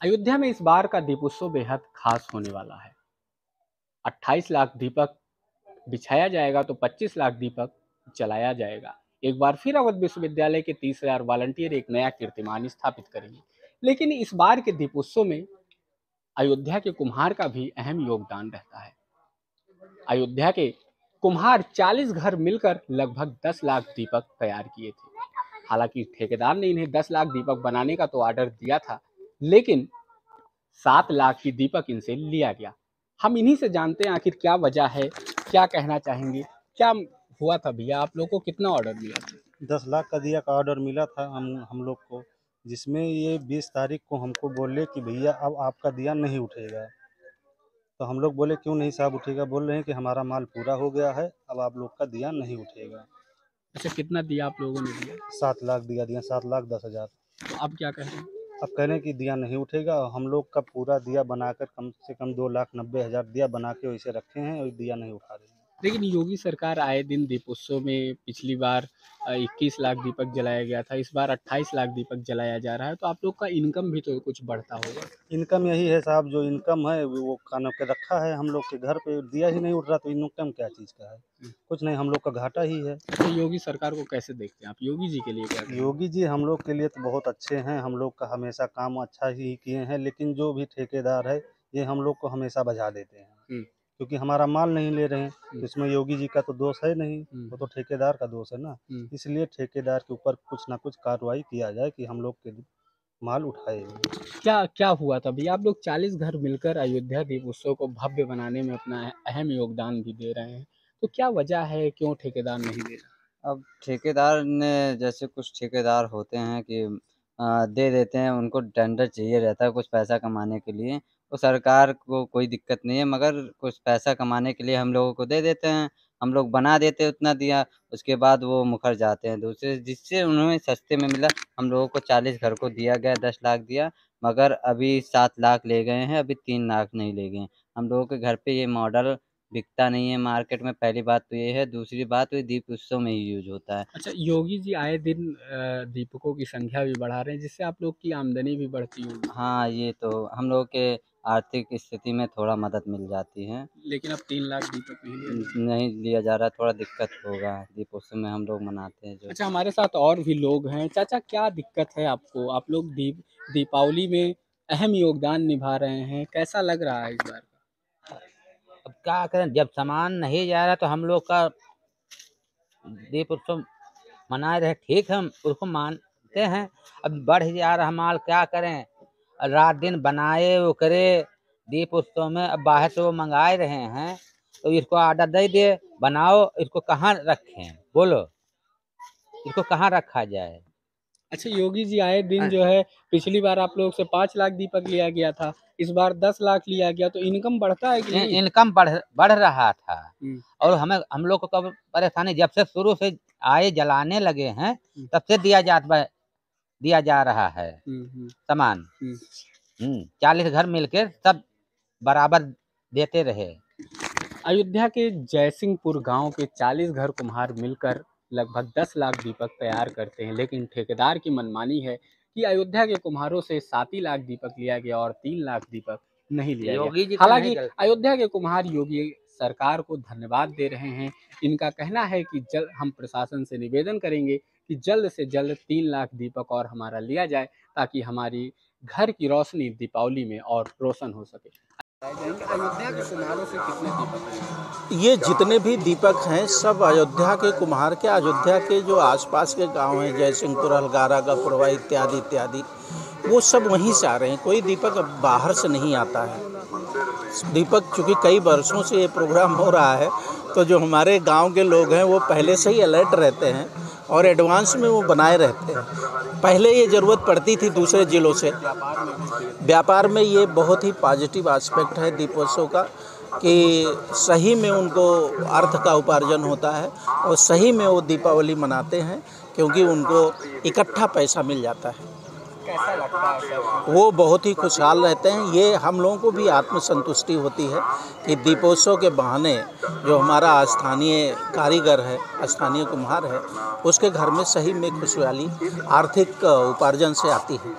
अयोध्या में इस बार का दीपोत्सव बेहद खास होने वाला है। 28 लाख दीपक बिछाया जाएगा तो 25 लाख दीपक जलाया जाएगा। एक बार फिर अवध विश्वविद्यालय के 30,000 वॉलंटियर एक नया कीर्तिमान स्थापित करेंगे। लेकिन इस बार के दीपोत्सव में अयोध्या के कुम्हार का भी अहम योगदान रहता है। अयोध्या के कुम्हार 40 घर मिलकर लगभग 10 लाख दीपक तैयार किए थे। हालांकि ठेकेदार ने इन्हें 10 लाख दीपक बनाने का तो ऑर्डर दिया था, लेकिन 7 लाख ही दीपक इनसे लिया गया। हम इन्हीं से जानते हैं आखिर क्या वजह है, क्या कहना चाहेंगे, क्या हुआ था भैया, आप लोगों को कितना ऑर्डर मिला था? 10 लाख का दिया का ऑर्डर मिला था हम लोग को, जिसमें ये 20 तारीख को हमको बोले कि भैया अब आपका दिया नहीं उठेगा। तो हम लोग बोले क्यों नहीं साहब उठेगा? बोल रहे हैं कि हमारा माल पूरा हो गया है, अब आप लोग का दिया नहीं उठेगा। अच्छा, कितना दिया आप लोगों ने दिया? 7 लाख दिया 7,10,000। तो अब क्या कह रहे हैं? अब कह रहे हैं कि दिया नहीं उठेगा। हम लोग का पूरा दिया बनाकर कम से कम 2,90,000 दिया बना के वैसे रखे हैं और दिया नहीं उठा रहे हैं। लेकिन योगी सरकार आए दिन दीपोत्सव में पिछली बार 21 लाख दीपक जलाया गया था, इस बार 28 लाख दीपक जलाया जा रहा है, तो आप लोग का इनकम भी तो कुछ बढ़ता होगा। इनकम यही है साहब, जो इनकम है वो कानों के रखा है हम लोग के घर पे, दिया ही नहीं उठ रहा तो इनकम क्या चीज़ का है? कुछ नहीं, हम लोग का घाटा ही है। अच्छा, योगी सरकार को कैसे देखते हैं आप? योगी जी के लिए क्या कहेंगे? योगी जी हम लोग के लिए तो बहुत अच्छे हैं, हम लोग का हमेशा काम अच्छा ही किए हैं, लेकिन जो भी ठेकेदार है ये हम लोग को हमेशा बजा देते हैं, क्योंकि हमारा माल नहीं ले रहे हैं। तो इसमें योगी जी का तो दोष है नहीं, वो तो ठेकेदार का दोष है ना। इसलिए ठेकेदार के ऊपर कुछ ना कुछ कार्रवाई किया जाए कि हम लोग के माल उठाए। क्या क्या हुआ था भैया? आप लोग 40 घर मिलकर अयोध्या दीपोत्सव को भव्य बनाने में अपना अहम योगदान भी दे रहे हैं, तो क्या वजह है, क्यों ठेकेदार नहीं दे रहा? अब ठेकेदार ने, जैसे कुछ ठेकेदार होते हैं कि दे देते हैं, उनको टेंडर चाहिए रहता है कुछ पैसा कमाने के लिए। तो सरकार को कोई दिक्कत नहीं है, मगर कुछ पैसा कमाने के लिए हम लोगों को दे देते हैं। हम लोग बना देते हैं उतना दिया, उसके बाद वो मुकर जाते हैं दूसरे, जिससे उन्हें सस्ते में मिला। हम लोगों को 40 घर को दिया गया, 10 लाख दिया, मगर अभी 7 लाख ले गए हैं, अभी 3 लाख नहीं ले गए। हम लोगों के घर पे ये मॉडल बिकता नहीं है मार्केट में, पहली बात तो ये है। दूसरी बात, ये दीप उत्सव में ही यूज़ होता है। अच्छा, योगी जी आए दिन दीपकों की संख्या भी बढ़ा रहे हैं, जिससे आप लोग की आमदनी भी बढ़ती होगी। हाँ, ये तो हम लोग के आर्थिक स्थिति में थोड़ा मदद मिल जाती है। लेकिन अब 3 लाख दीपक नहीं लिया जा रहा, थोड़ा दिक्कत होगा। दीपोत्सव में हम लोग मनाते हैं जो। अच्छा, हमारे साथ और भी लोग हैं। चाचा, क्या दिक्कत है आपको? आप लोग दीपावली में अहम योगदान निभा रहे हैं, कैसा लग रहा है इस बार का? अब क्या करें, जब सामान नहीं जा रहा तो हम लोग का दीप उत्सव मनाए रहे, ठीक है, हम उसको मानते हैं। अब बढ़ जा रहा माल, क्या करें? रात दिन बनाए वो करे दीप उत्सव में, अब बाहर से वो मंगाए रहे हैं, तो इसको ऑर्डर दे दिए, बनाओ, इसको कहाँ रखें बोलो, इसको कहाँ रखा जाए? अच्छा, योगी जी आए दिन जो है, पिछली बार आप लोग से 5 लाख दीपक लिया गया था, इस बार 10 लाख लिया गया, तो इनकम बढ़ता है कि नहीं? इनकम बढ़ रहा था। और हम लोग को कब परेशानी, जब से शुरू से आए जलाने लगे हैं तब से दिया जा रहा है सामान। 40 घर मिलकर सब बराबर देते रहे। अयोध्या के जयसिंहपुर गांव के 40 घर कुम्हार मिलकर लगभग 10 लाख दीपक तैयार करते हैं, लेकिन ठेकेदार की मनमानी है कि अयोध्या के कुम्हारों से 7 ही लाख दीपक लिया गया और 3 लाख दीपक नहीं लिया गया। हालांकि अयोध्या के कुम्हार योगी सरकार को धन्यवाद दे रहे हैं। इनका कहना है कि जल्द हम प्रशासन से निवेदन करेंगे कि जल्द से जल्द 3 लाख दीपक और हमारा लिया जाए, ताकि हमारी घर की रोशनी दीपावली में और रोशन हो सके। अयोध्या के कुम्हारों से कितने दीपक हैं? ये जितने भी दीपक हैं सब अयोध्या के कुम्हार के, अयोध्या के जो आसपास के गांव हैं, जयसिंहपुर, हलगारा, गपुरवा इत्यादि इत्यादि, वो सब वहीं से आ रहे हैं। कोई दीपक अब बाहर से नहीं आता है। दीपक चूँकि कई वर्षों से ये प्रोग्राम हो रहा है, तो जो हमारे गांव के लोग हैं वो पहले से ही अलर्ट रहते हैं और एडवांस में वो बनाए रहते हैं। पहले ये ज़रूरत पड़ती थी दूसरे ज़िलों से। व्यापार में ये बहुत ही पॉजिटिव एस्पेक्ट है दीपोत्सव का, कि सही में उनको अर्थ का उपार्जन होता है और सही में वो दीपावली मनाते हैं, क्योंकि उनको इकट्ठा पैसा मिल जाता है। कैसा लगता है सर? वो बहुत ही खुशहाल रहते हैं। ये हम लोगों को भी आत्मसंतुष्टि होती है कि दीपोत्सव के बहाने जो हमारा स्थानीय कारीगर है, स्थानीय कुम्हार है, उसके घर में सही में खुशहाली आर्थिक उपार्जन से आती है।